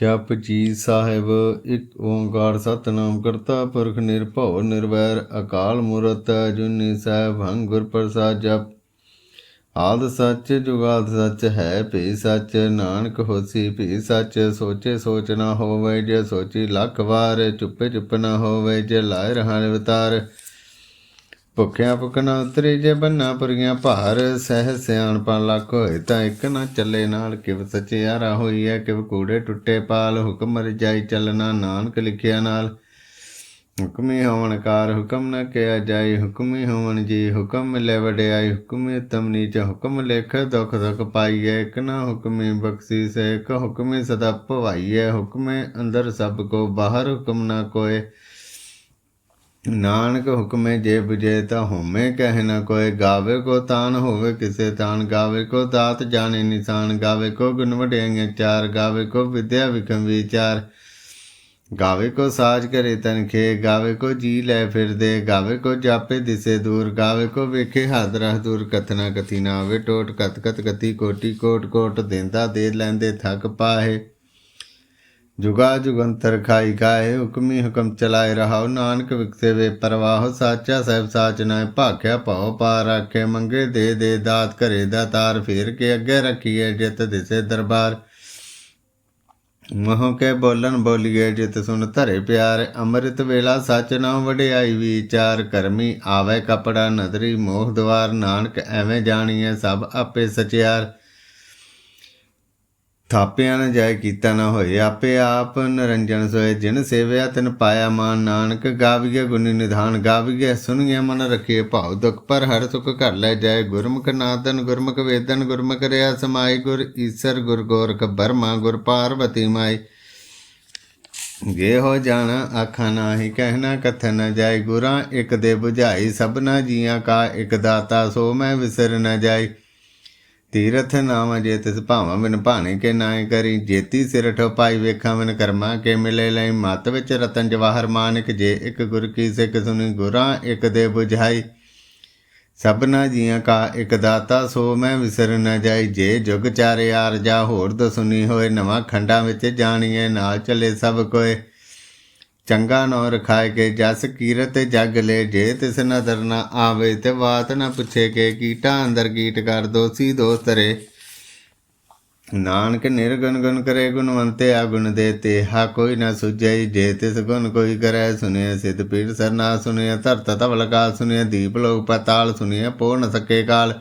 ਜਪ ਜੀ ਸਾਹਿਬ। ਇੱਕ ਓਂਕਾਰ ਸਤਿਨਾਮ ਕਰਤਾ ਪੁਰਖ ਨਿਰਭਉ ਨਿਰਵੈਰ ਅਕਾਲ ਮੂਰਤ ਅਜੂਨੀ ਸੈਭੰ ਗੁਰ ਪ੍ਰਸਾਦ। ਜਪ ਆਦਿ ਸੱਚ ਜੁਗਾਦ ਸੱਚ ਹੈ ਭੀ ਸੱਚ, ਨਾਨਕ ਹੋਸੀ ਭੀ ਸੱਚ। ਸੋਚੇ ਸੋਚ ਨਾ ਹੋਵੇ ਜੇ ਸੋਚੀ ਲੱਖ ਵਾਰ, ਚੁੱਪੇ ਚੁੱਪ ਨਾ ਹੋਵੇ ਜੇ ਲਾਇ ਰਹਾ ਅਵਤਾਰ। ਭੁੱਖਿਆ ਭੁੱਖ ਨਾ ਉਤਰੀ ਜੇ ਬੰਨਾ ਪੁਰੀਆਂ ਭਾਰ, ਸਹਿ ਸਿਆਣਪਾ ਲੱਖ ਹੋਏ ਤਾਂ ਇੱਕ ਨਾ ਚੱਲੇ ਨਾਲ। ਕਿਵ ਸਚਿਆਰਾ ਹੋਈ ਹੈ ਕਿਵ ਕੂੜੇ ਟੁੱਟੇ ਪਾਲ, ਹੁਕਮ ਰਜਾਈ ਚੱਲਣਾ ਨਾਨਕ ਲਿਖਿਆ ਨਾਲ। ਹੁਕਮੀ ਹੋਵਣ ਕਾਰ ਹੁਕਮ ਨ ਕਿਹਾ ਜਾਈ, ਹੁਕਮੀ ਹੋਵਣ ਜੀ ਹੁਕਮ ਮਿਲੇ ਵਡਿਆਈ। ਹੁਕਮੀ ਉਤਮ ਨੀਚ ਹੁਕਮ ਲਿਖ ਦੁਖ ਦੁਖ ਪਾਈਐ, ਇੱਕ ਨਾ ਹੁਕਮੀ ਬਖਸ਼ੀਸ ਇੱਕ ਹੁਕਮੀ ਸਦਾ ਭਵਾਈਐ। ਹੁਕਮੇ ਅੰਦਰ ਸਭ ਕੋ ਬਾਹਰ ਹੁਕਮ ਨਾ ਕੋਏ, ਨਾਨਕ ਹੁਕਮੇ ਜੇ ਬੁਝੇ ਤਾਂ ਹੋਮੇ ਕਹਿ ਨ ਕੋਏ। ਗਾਵੇ ਕੋ ਤਾਨ ਹੋਵੇ ਕਿਸੇ ਤਾਨ, ਗਾਵੇ ਕੋ ਦਾਤ ਜਾਣੇ ਨਿਸ਼ਾਨ। ਗਾਵੇ ਕੋ ਗੁਣ ਵਡਿਆਈਆਂ ਚਾਰ, ਗਾਵੇ ਕੋ ਵਿਦਿਆ ਵਿਖਮ ਵਿਚਾਰ। ਗਾਵੇ ਕੋ ਸਾਜ ਕਰੇ ਤਨਖੇ, ਗਾਵੇ ਕੋ ਜੀ ਲੈ ਫਿਰਦੇ। ਗਾਵੇ ਕੋ ਜਾਪੇ ਦਿਸੇ ਦੂਰ, ਗਾਵੇ ਕੋ ਵੇਖੇ ਹੱਦ ਰਹ ਦੂਰ। ਕਥਨਾ ਕਥੀ ਨਾ ਆਵੇ ਟੋਟ, ਕਤ ਕਤ ਕਤੀ ਕੋਟੀ ਕੋਟ ਕੋਟ। ਦੇਂਦਾ ਦੇ ਲੈਂਦੇ ਥਕ ਪਾਹੇ, ਜੁਗਾ ਜੁਗੰਤਰ ਖਾਈ ਗਾਏ। ਹੁਕਮੀ ਹੁਕਮ ਚਲਾਏ ਰਹਾਉ, ਨਾਨਕ ਵਿਕਸੇ ਵੇ ਪਰਵਾਹ। ਸਾਚਾ ਸਾਹਿਬ ਸਾਚ ਨਾਏ ਭਾਖਿਆ ਭਾਉ ਪਾਰ ਆਖੇ। ਮੰਗੇ ਦੇ ਦਾਤ ਘਰੇ ਦਾ ਤਾਰ, ਫੇਰ ਕੇ ਅੱਗੇ ਰੱਖੀਏ ਜਿਤ ਦਿਸੇ ਦਰਬਾਰ। ਮੋਹ ਕੇ ਬੋਲਣ ਬੋਲੀਏ ਜਿਤ ਸੁਣ ਧਰੇ ਪਿਆਰ। ਅੰਮ੍ਰਿਤ ਵੇਲਾ ਸੱਚ ਨਾ ਵਡਿਆਈ ਵਿਚਾਰ। ਕਰਮੀ ਆਵੇ ਕਪੜਾ ਨਦਰੀ ਮੋਹ ਦਵਾਰ, ਨਾਨਕ ਐਵੇਂ ਜਾਣੀਏ ਸਭ ਆਪੇ ਸਚਿਆਰ। ਥਾਪਿਆ ਨ ਜਾਏ ਕੀਤਾ ਨਾ ਹੋਏ, ਆਪੇ ਆਪ ਨਿਰੰਜਨ ਸੋਏ। ਜਿਨ ਸੇਵਿਆ ਤਿਨ ਪਾਇਆ ਮਾਨ, ਨਾਨਕ ਗਾਵੀਏ ਗੁਣੀ ਨਿਧਾਨ। ਗਾਵੀਏ ਸੁਣੀਏ ਮਨ ਰੱਖੀਏ ਭਾਉ, ਦੁਖ ਪਰ ਹਰ ਸੁਖ ਘਰ ਲੈ ਜਾਏ। ਗੁਰਮੁਖ ਨਾਦਨ ਗੁਰਮੁਖ ਵੇਦਨ, ਗੁਰਮੁਖ ਰਿਆ ਸਮਾਈ। ਗੁਰ ਈਸਰ ਗੁਰ ਗੋਰਖ ਬਰਮਾ, ਗੁਰ ਪਾਰਵਤੀ ਮਾਈ। ਗੇ ਹੋ ਜਾਣਾ ਆਖਾਂ ਨਾਹੀ, ਕਹਿਣਾ ਕਥਨ ਨ ਜਾਏ। ਗੁਰਾਂ ਇੱਕ ਦੇ ਬੁਝਾਈ, ਸਭਨਾ ਜੀਆਂ ਕਾ ਇੱਕ ਦਾਤਾ। ਸੋ ਮੈਂ ਵਿਸਰ ਨ ਜਾਈ। ਤੀਰਥ ਨਾਮ ਜੇ ਤਿਸ ਭਾਵਾਂ ਬਿਨ ਭਾਣੇ ਕੇ ਨਾਏ ਕਰੀ। ਜੇਤੀ ਸਿਰ ਠੋਪਾਈ ਵੇਖਾਂ ਬਿਨ ਕਰਮਾਂ ਕੇ ਮਿਲੇ ਲਈ। ਮੱਤ ਵਿੱਚ ਰਤਨ ਜਵਾਹਰ ਮਾਨਿਕ, ਜੇ ਇੱਕ ਗੁਰ ਕੀ ਸਿੱਖ ਸੁਣੀ। ਗੁਰਾਂ ਇੱਕ ਦੇ ਬੁਝਾਈ, ਸਭਨਾ ਜੀਆਂ ਕਾ ਇੱਕ ਦਾਤਾ। ਸੋ ਮੈਂ ਵਿਸਰ ਨ ਜਾਈ। ਜੇ ਜੁਗ ਚਾਰੇ ਆਰਜਾ ਹੋਰ ਦੋ ਸੁਣੀ ਹੋਏ। ਨਵਾਂ ਖੰਡਾਂ ਵਿੱਚ ਜਾਣੀਏ ਨਾਲ ਚੱਲੇ ਸਭ ਕੋਏ। ਚੰਗਾ ਨੌ ਰਖਾਏ ਕੇ ਜਸ ਕੀਰਤ ਜਗ ਲੈ। ਜੇ ਤਿਸ ਨਦਰ ਨਾ ਆਵੇ ਤੇ ਬਾਤ ਨਾ ਪੁੱਛੇ ਕੇ। ਕੀਟਾਂ ਅੰਦਰ ਕੀਟ ਕਰ ਦੋਸੀ ਦੋਸ ਤਰੇ। ਨਾਨਕ ਨਿਰਗੁਣ ਗੁਣ ਕਰੇ ਗੁਣਵੰਤੇ ਆਗੁਣ ਦੇ। ਤੇਹਾ ਕੋਈ ਨਾ ਸੁਝਈ ਜੇ ਤਿਸ ਗੁਣ ਕੋਈ ਕਰੈ। ਸੁਣਿਆ ਸਿਧ ਪੀੜ ਸਰਨਾ ਸੁਣਿਆ, ਧਰਤ ਧਵਲ ਕਾਲ ਸੁਣਿਆ। ਦੀਪ ਲੋਕ ਪਤਾਲ ਸੁਣਿਆ, ਪੋ ਨ ਸਕੇ ਕਾਲ।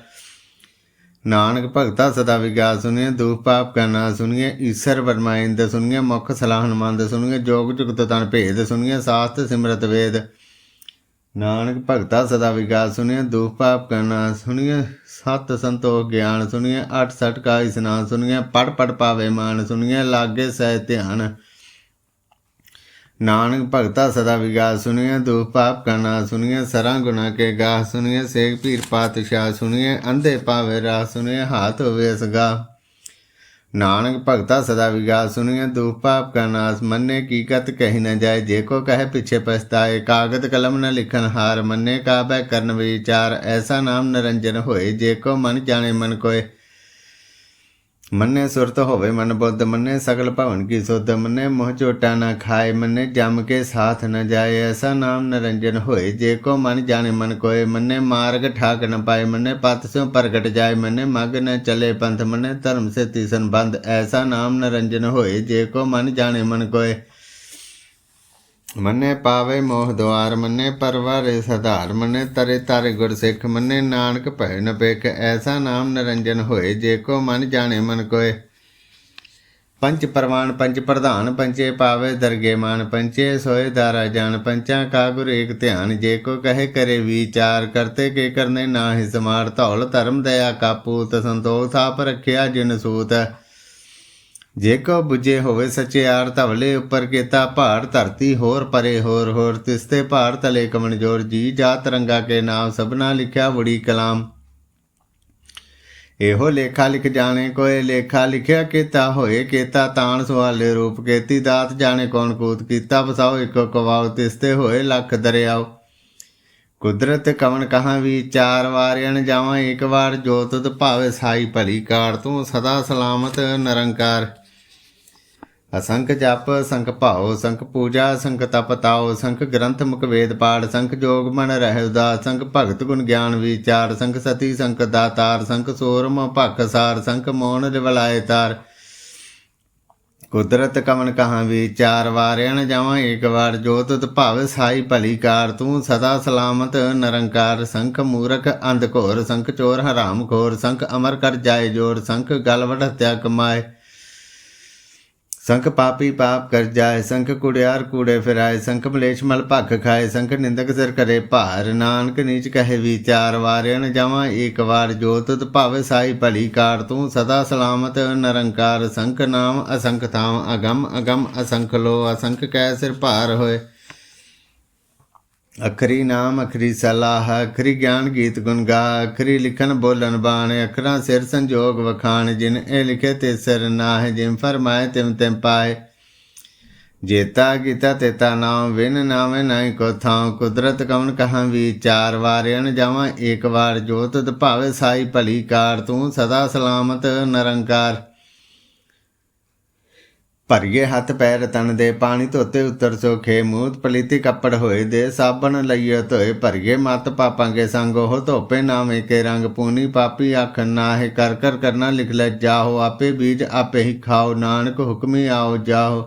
ਨਾਨਕ ਭਗਤਾ ਸਦਾ ਵਿਗਾਸ ਸੁਣੀਏ, ਦੁਖ ਪਾਪ ਕਾ ਨਾ ਸੁਣੀਏ। ਈਸਰ ਵਰਮਾਇੰਦ ਸੁਣੀਏ, ਮੁਖ ਸਲਾਹਨ ਮੰਦ ਸੁਣੀਏ। ਜੋਗ ਜੁਗਤ ਤਨ ਭੇਦ ਸੁਣੀਏ, ਸਾਸਤ ਸਿਮਰਤ ਵੇਦ। ਨਾਨਕ ਭਗਤਾ ਸਦਾ ਵਿਗਾਸ ਸੁਣੀਏ, ਦੁਖ ਪਾਪ ਕਾ ਨਾ ਸੁਣੀਏ। ਸਤ ਸੰਤੋਖ ਗਿਆਨ ਸੁਣੀਏ, ਅਠ ਸਠ ਕਾ ਇਸਨਾਨ ਸੁਣੀਏ। ਪੜ ਪੜ ਪਾਵੇ ਮਾਨ ਸੁਣੀਏ, ਲਾਗੇ ਸਹਿ ਧਿਆਨ। ਨਾਨਕ ਭਗਤਾ ਸਦਾ ਵਿਗਾਸ ਸੁਣੀਏ, ਦੁਖ ਪਾਪ ਕਾ ਨਾ ਸੁਣੀਏ। ਸਰਾਂ ਗੁਨਾ ਕੇ ਗਾਹ ਸੁਣੀਏ, ਸੇਖ ਪੀਰ ਪਾਤਸ਼ਾਹ ਸੁਣੀਏ। ਅੰਧੇ ਪਾਵੇ ਰਾਹ ਸੁਣੀਏ, ਹਾਥ ਹੋਵੇ ਅਸਗਾ। ਨਾਨਕ ਭਗਤਾ ਸਦਾ ਵਿਗਾਸ ਸੁਣੀਏ, ਦੁਖ ਪਾਪ ਕਾ ਨਾਸ। ਮੰਨੇ ਕੀ ਕਤ ਕਹੀ ਨ ਜਾਏ, ਜੇ ਕੋ ਕਹੇ ਪਿੱਛੇ ਪਛਤਾਏ। ਕਾਗਦ ਕਲਮ ਨ ਲਿਖਨ ਹਾਰ, ਮੰਨੇ ਕਾਬੈ ਕਰਨ ਵਿਚਾਰ। ਐਸਾ ਨਾਮ ਨਿਰੰਜਨ ਹੋਏ, ਜੇ ਕੋ ਮਨ ਜਾਣੇ ਮਨ ਕੋਏ। ਮੰਨੇ ਸੁਰਤ ਹੋਵੇ ਮਨ ਬੁੱਧ, ਮੰਨੇ ਸਗਲ ਭਵਨ ਕੀ ਸੁਧ। ਮੰਨੇ ਮੋਹ ਝੋਟਾ ਨਾ ਖਾਏ, ਮੰਨੇ ਜਮ ਕੇ ਸਾਥ ਨ ਜਾਏ। ਐਸਾ ਨਾਮ ਨਿਰੰਜਨ ਹੋਏ, ਜੇ ਕੋ ਮਨ ਜਾਣੇ ਮਨ ਕੋਏ। ਮੰਨੇ ਮਾਰਗ ਠਾਕ ਨ ਪਾਏ, ਮੰਨੇ ਪਤ ਸਿਉ ਪ੍ਰਗਟ ਜਾਏ। ਮੰਨੇ ਮਗ ਨ ਚਲੇ ਪੰਥ, ਮੰਨੇ ਧਰਮ ਸੇ ਤੀਸਨ ਬੰਧ। ਐਸਾ ਨਾਮ ਨਿਰੰਜਨ ਹੋਏ, ਜੇ ਕੋ ਮਨ ਜਾਣੇ ਮਨ ਕੋਏ। ਮੰਨੇ ਪਾਵੇ ਮੋਹ ਦੁਆਰ, ਮੰਨੇ ਪਰਵਾਰੇ ਸਧਾਰ। ਮੰਨੇ ਤਰੇ ਤਾਰੇ ਗੁਰ ਸਿੱਖ, ਮੰਨੇ ਨਾਨਕ ਭੈ ਨ ਭਿਖ। ਐਸਾ ਨਾਮ ਨਿਰੰਜਨ ਹੋਏ, ਜੇ ਕੋ ਮਨ ਜਾਣੇ ਮਨ ਕੋਏ। ਪੰਚ ਪਰਵਾਨ ਪੰਚ ਪ੍ਰਧਾਨ, ਪੰਚੇ ਪਾਵੇ ਦਰਗੇ ਮਾਨ। ਪੰਚੇ ਸੋਏ ਦਾਰਾ ਜਾਨ, ਪੰਚਾਂ ਕਾ ਗੁਰ ਏਕ ਧਿਆਨ। ਜੇ ਕੋ ਕਹੇ ਕਰੇ ਵਿਚਾਰ, ਕਰਤੇ ਕੇ ਕਰਨੇ ਨਾਹਿ ਸਮਾਰ। ਧੌਲ ਧਰਮ ਦਇਆ ਕਾ ਪੂਤ, ਸੰਤੋਖ ਥਾਪ ਰੱਖਿਆ ਜਿਨ ਸੂਤ। ਜੇ ਕੋ ਬੁਝੇ ਹੋਵੇ ਸਚਿਆਰ, ਧਵਲੇ ਉੱਪਰ ਕੀਤਾ ਭਾਰ। ਧਰਤੀ ਹੋਰ ਪਰੇ ਹੋਰ ਹੋਰ, ਤਿਸਤੇ ਭਾਰ ਤਲੇ ਕਮਨ ਜੋਰ। ਜੀ ਜਾਤ ਰੰਗਾ ਕੇ ਨਾਮ, ਸਭਨਾ ਲਿਖਿਆ ਬੜੀ ਕਲਾਮ। ਇਹੋ ਲੇਖਾ ਲਿਖ ਜਾਣੇ ਕੋਏ, ਲੇਖਾ ਲਿਖਿਆ ਕੀਤਾ ਹੋਏ। ਕੀਤਾ ਤਾਣ ਸੁਹਾਲੇ ਰੂਪ, ਕੀਤੀ ਦਾਤ ਜਾਣੇ ਕੌਣ ਕੂਤ। ਕੀਤਾ ਵਸਾਓ ਇੱਕੋ ਕਵਾਉ, ਤਿਸਤੇ ਹੋਏ ਲੱਖ ਦਰਿਆਓ। ਕੁਦਰਤ ਕਵਨ ਕਹਾਂ ਵਿਚਾਰ, ਵਾਰਿਆਣ ਜਾਵਾਂ ਇੱਕ ਵਾਰ। ਜੋ ਤੁਧ ਭਾਵੇ ਸਾਈ ਭਲੀ ਕਾਰ, ਤੂੰ ਸਦਾ ਸਲਾਮਤ ਨਿਰੰਕਾਰ। असंख जप संख भाओ संख पूजा संख तप ताओ संख ग्रंथ मुख वेद पाठ संख जोग मन रह उदास संख भगत गुण ज्ञान विचार संख सती संख दातार संख सोरम भख सार संख मौन रिवलाए तार कुदरत कवन कहाँ विचार वारिया न जावा एक बार जो तुत भाव साई भली कार तू सदा सलामत निरंकार संख मूरख अंध घोर संख चोर हराम खोर संख अमर कर जाए जोर संख गल वड हत्या कमाए संख पापी पाप कर जाए संख कुड़ियार कूड़े फिराए संख मलेश मल भख खाए संख निंदक सिर करे भार नानक नीच कहे विचार वारिया न जावा एक बार जो तुत भावे साई भली कार तू सदा सलामत निरंकार संख नाम असंख थाम अगम अगम असंख लो असंख कै सिर भार होए अखरी नाम अखरी सलाह अखरी ज्ञान गीत गुण गा अखरी लिखन बोलन बाण अखरा सिर संजोग वखान जिन ए लिखे ते सिर नाह जिम फरमाए तिम तिम पाए जेता गीता तेता नाम विन नामे नाई को थाव कुदरत कवन कहाँ विचार वारियन जावा एक बार जो तुद भावे साई भली कार तू सदा सलामत निरंकार भरिए हथ पैर तन दे पानी धोते उत्तर सोखे मूत पलीती कपड़ होए दे साबन लइयो धोए भरिए मत पापां के संग हो धोपे नामे के रंग पूनी पापी आखन नाहे कर कर करना लिख ले जाहो आपे बीज आपे ही खाओ नानक हुक्मी आओ जाहो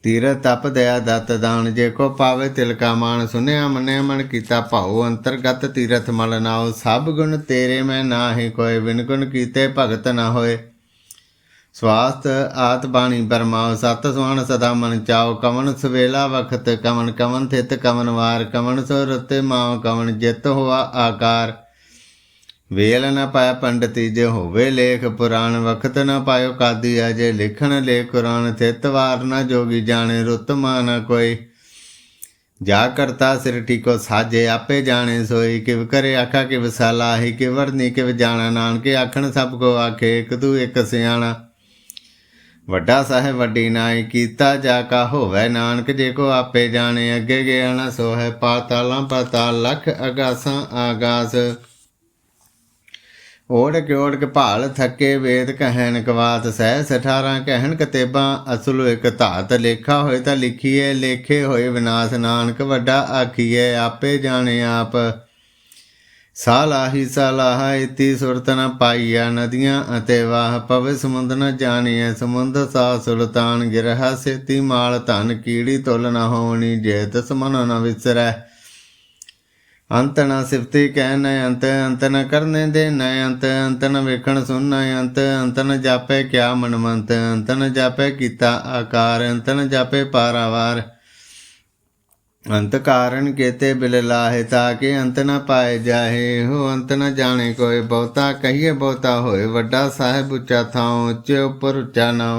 तीरथ तप दया दत्त दान जे को पावे तिलका मान सुनिया मने मन कीता भाओ अंतरगत तीरथ मल नाओ सब गुण तेरे में नाहि कोय बिन गुण कीते भगत न होए स्वास्थ आत बाणी बरमाओ सत सुहान सदा मन चाओ कवन सवेला वखत कवन कवन थित कवन वार कवन सो रुते माओ कवन जित हुआ आकार वेल न पाया पंडिती जे होवे लेख पुराण वखत न पायो कादी अजे लिखन ले कुरान थित वार न जोगी जाने रुत मान कोई जा करता सिर ठीको साजे आपे जाने सोई किव करे आखा किव सलाही किव वरनी किव जाना नानके आखन सब को आखे एक तू एक सियाणा वड्डा साहेब वड्डी नाई कीता जाका होवे नानक जे को आपे जाने अगे गया न सो है पाताला पाताल लख अगासा आगास ओढ़ के भाल थके वेद कहन कवात सहस 18 कहन कतेबा असुल एक धात लेखा होए तां लिखिए लेखे होए विनाश नानक वड्डा आखिए आपे जाने आप सालाही सालाह इति सुरत न पाइया नदियाँ अते वाह पवे समुंद न जानिए समुंद सा सुल्तान गिरह सेती माल धन कीड़ी तुल न होनी जेत समन न विसरै अंत न सिफती कह न अंत अंत न करने दे न अंत अंत न वेखण सुन न अंत अंत न जापे क्या मनमंत अंत न जापे कीता आकार अंत न जापे पारावार अंत कारण केते बिल लाहे ताकि अंत न पाए जाहे हो अंत न जाने कोई बहुता कहिए बहुता होए वड्डा साहेब उच्चा थाओ उच्चे उपर उच्चा नाओ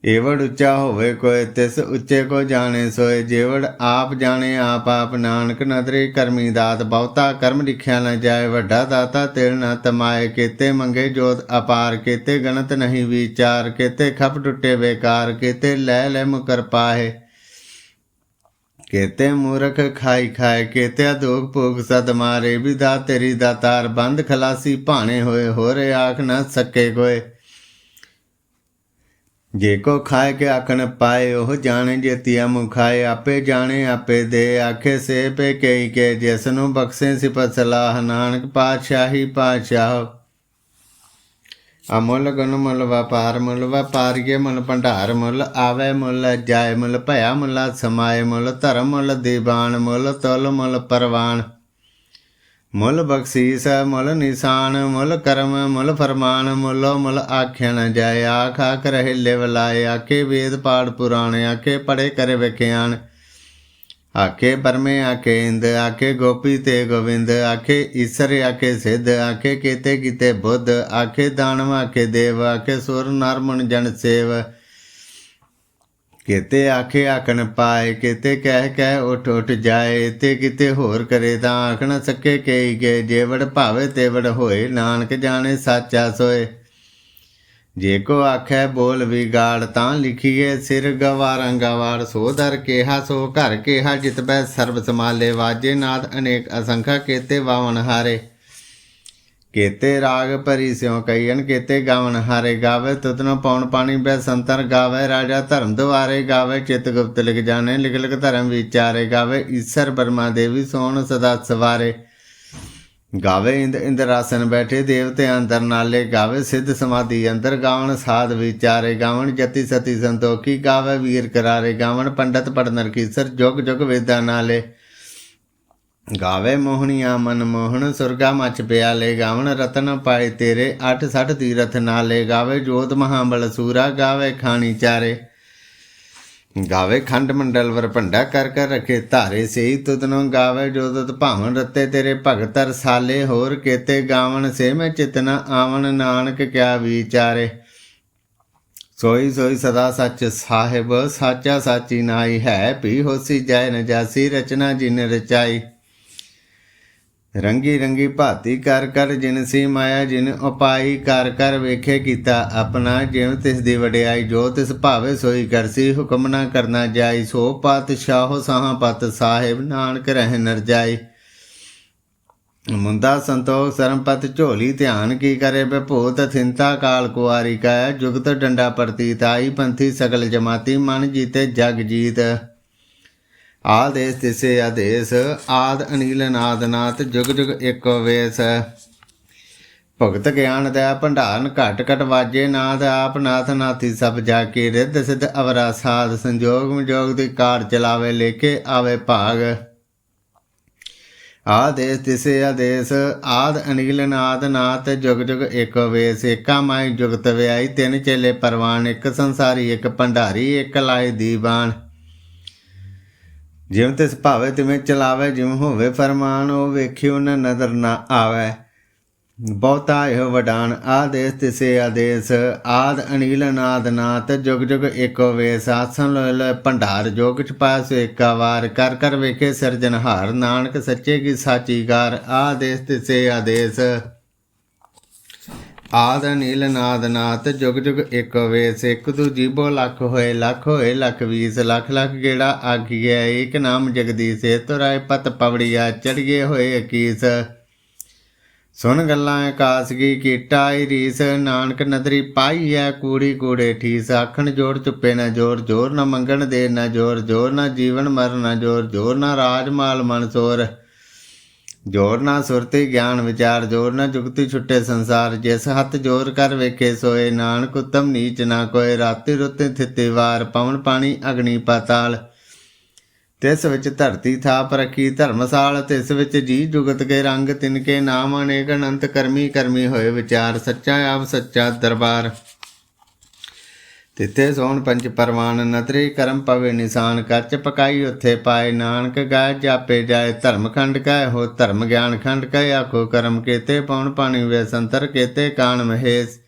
एवड़ उच्चा होवे कोई तिस उच्चे को जाने सोए जेवड़ आप जाने आप नानक नदरे करमी दात बहुता कर्म लिखिया न जाए वड्डा दाता तिल न तमाए केते मंगे जोत अपार केते गणत नहीं विचार केते खप टुटे बेकार केते लै मुकर पाहे केते मूर्ख खाई खाए केते अधोग भोग सद मारे विधा तेरी दातार बंद खलासी भाने होए होरे आख न सके कोय जे को खाए के आखन पाए ओह जाने जेतिया मुखाए आपे जाने आपे दे आखे से पे कई के जैसनु बख्शे सिपत सलाह नानक पातशाही पातशाह अमुल गुण मुल व्यापारिये मुल भंडार मुल आवे मुल जाए मुल भया मुल समाए मुल धर्म मुल दीवान मुल तुल मुल परवान मुल बख्शीस मुल निशान मुल कर्म मुल फरमान मुलो मुल आख्या न जाए आख आख रहे लेवलाए आखे वेद पाठ पुराण आखे पढ़े करे व्याख्यान आखे परमे आखे इंद आखे गोपी ते गोविंद आखे ईसर आखे सिद्ध आखे केते कीते बुद्ध आखे दानव आखे देव आखे सुर नर मुन जन सेव केते आखे आखन पाए केते कह उठ उठ जाए ते किते होर करे तां आख न सके कई के जेवड़ भावे तेवड़ होए नानक जाने साचा सोए जे को आखै बोल विगाड़ तां लिखिए सिर गवारां गवार सो दर केहा सो घर केहा जितबै सर्व समाले वाजे नाद अनेक असंख्या केते वावन हारे केते राग परी स्यों कईयन केते गावन हारे गावे तुतनो पौन पानी बै संतर गावे राजा धर्म द्वारे गावे चित गुप्त लिख जाने लिख लिख धर्म विचारे गावे ईश्वर ब्रह्मा देवी सोन सदा सवारे गावे इंद्रासन बैठे देवते अंदर नाले गावे सिद्ध समाधि अंदर गावन साध विचारे गावन जति सती संतोखी गावे वीर करारे गावन पंडित पढ़ नरकीसर जुग जुग वेदा नाले गावे मोहनिया मन मोहन सुरगा मच प्याले गावन रतन पाए तेरे 8 तीरथ नाले गावे जोत महाबल सूरा गावे खानी चारे गावे खंड मंडल वर भंडा कर कर रखे धारे से तुदनो गावे जो तुत भावन रते तेरे भगत रसाले होर केते गावन से मैं चितना आवन नानक क्या विचारे सोई सोई सदा सच साहिब साचा साची नाई है भी होसी जाय न जासी रचना जिन रचाई रंगी रंगी भाती कर कर जिन सी माया जिन उपाई कर कर वेखे कीता अपना जिव तिस दी वडियाई जो तिस भावे सोई करसी हुक्म ना करना जाई सो पातशाहो साहा पत साहिब नानक रह नर जाई मुंदा संतोख सरमपत झोली ध्यान की करे बेभूत थिंता काल कुआरी का जुगत डंडा प्रतीत आई पंथी सकल जमाती मन जीते जग जीत आदेश तिसे आदेश आद अनिल नाद नाथ जुग जुग एक वेश भगत ज्ञान दया भंडारन घट घट वाजे नाथ आप नाथ नाथी सब जाके रिद्ध सिद्ध अवरा साध संजोग विजोग दी कार चलावे लेके आवे भाग आदेश तिसे आदेश आद अनिल नाद नाथ जुग जुग एक वेश एका माई जुगत व्याई 3 चेले परवान एक संसारी एक भंडारी एक लाए दीवान जिव तिस भावे तिवें चलावे जिव होवे फरमान ओ वेखियो न नदर ना आवे बहुता एहो वडान आदेश तिसे आदेश आद अनिल नाद नाथ जुग जुग एको वेश आसन लोय लोय भंडार जो कुछ पाया सो एका वार कर कर वेखे सिरजनहार नानक सच्चे की साची कार आदेश तिसे आदेश आद अनिल नाद नाथ जुग जुग एक वेश एक तू जीबो लख होए लख 20 लख लख गेड़ा आग गया एक नाम जगदीश तो राय पत पवड़िया चढ़िए होए 21 सुन गल्लां आकाश की कीटाई रीस नानक नदरी पाई है कूड़ी कूड़े ठीस आखन जोड़ चुप्पे न जोर जोर न मंगन दे न जोर जोर न जीवन मर न जोर जोर न राज माल मन सोर जोर ना सुरती ज्ञान विचार जोर ना जुगती छुट्टे संसार जिस हथ जोर कर वेखे सोए नानक उत्तम नीच ना कोय राति रुते थिते वार पवन पानी अग्नि पाताल तिस विच धरती थाप रखी धर्मसाल तिस विच जी जुगत के रंग तिनके नाम अनेक अनंत करमी करमी होए विचार सच्चा आप सच्चा दरबार तिथे सोन पंच परवान नदरी करम पवे निशान कच पकाई उथे पाए नानक गाय जापे जाए धर्म खंड कह हो धर्म ज्ञान खंड कह आखो करम केते पौन पानी वे संतर केते कान महेश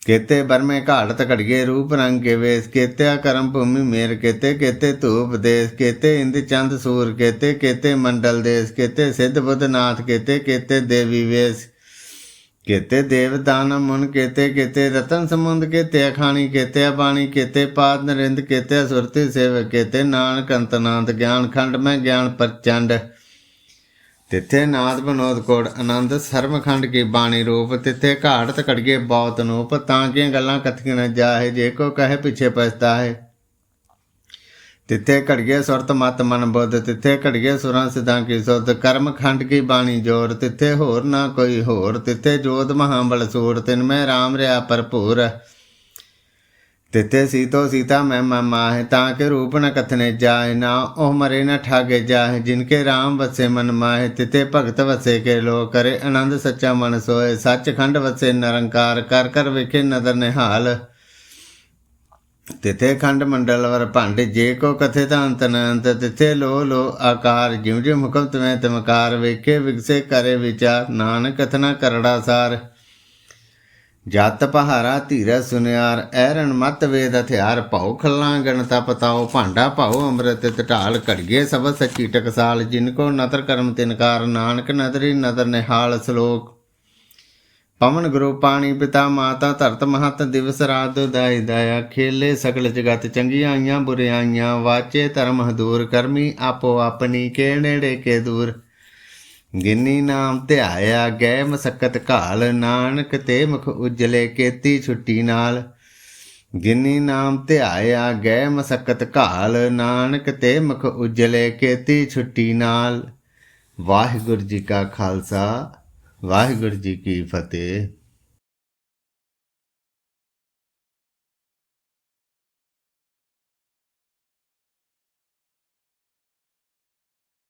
केते बरमे घाड़त घड़िए रूप रंग के वेश केते करम भूमि मेर केते केते धूप देश केते इंद चंद सूर केते केते मंडल देश केते सिद्ध बुद्ध नाथ केते केते देवी वेश केते देव दान मुन केते केते रतन समुंद केते अखानी केते अबाणी केते पाद नरिंद केते सुरति सेव केते नानक अंतनाद ज्ञान खंड में ज्ञान प्रचंड तिथे नाद बनोद कोड़ आनंद सर्व खंड की बाणी रूप तिथे घाड़त कड़िए बहुत नूप तांकियां गल्लां कथियां न जाहे जे को कहे पिछे पछता है तिथे घड़िए सुरत मत मन बुद्ध तिथे घड़िए सुरां सिद्धां की सुध कर्म खंड की बाणी जोर तिथे होर ना कोई होर तिथे जोध महाबल सूर तिन में राम रहा भरपूर तिथे सीतो सीता मैं माहे ताके रूप न कथने जाए ना ओह मरे न ठागे जाए जिनके राम वसे मन माहे तिथे भगत वसे के लो करे आनंद सच्चा मन सोए सच खंड वसे निरंकार कर कर वेखे नदर निहाल तिथे खंड मंडल वर भंड जे को कथे अंत अनंत तिथे लो लो आकार जिव जिव हुक्म तिवें तिमकार वेखे विगसे करे विचार नानक कथना करड़ा सार जत पहारा धीरज सुनियार ऐरन मत वेद हथियार भाऊ खल्ला गणता पताओ भांडा भाऊ अमृत ढाल घड़िए सब सच्ची टकसाल जिनको नतर कर्म तिनकार नानक नदरी नदर निहाल श्लोक पवन गुरु पानी पिता माता धरत महत दिवस रात दाई दाया खेले सकल जगत चंगियाइयां बुरियाइयां वाचे धर्म दूर करमी आपो अपनी के नेड़े के दूर ਗਿਨੀ ਨਾਮ ਧਿਆਇਆ ਗਏ ਮਸਕਤ ਘਾਲ, ਨਾਨਕ ਤੇ ਮੁਖ ਉਜਲੇ ਕੀਤੀ ਛੁੱਟੀ ਨਾਲ। ਗਿਨੀ ਨਾਮ ਧਿਆਇਆ ਗਏ ਮਸਕਤ ਘਾਲ, ਨਾਨਕ ਤੇ ਮੁਖ ਉਜਲੇ ਕੀਤੀ ਛੁੱਟੀ ਨਾਲ। ਵਾਹਿਗੁਰੂ ਜੀ ਕਾ ਖਾਲਸਾ, ਵਾਹਿਗੁਰੂ ਜੀ ਕੀ ਫਤਿਹ।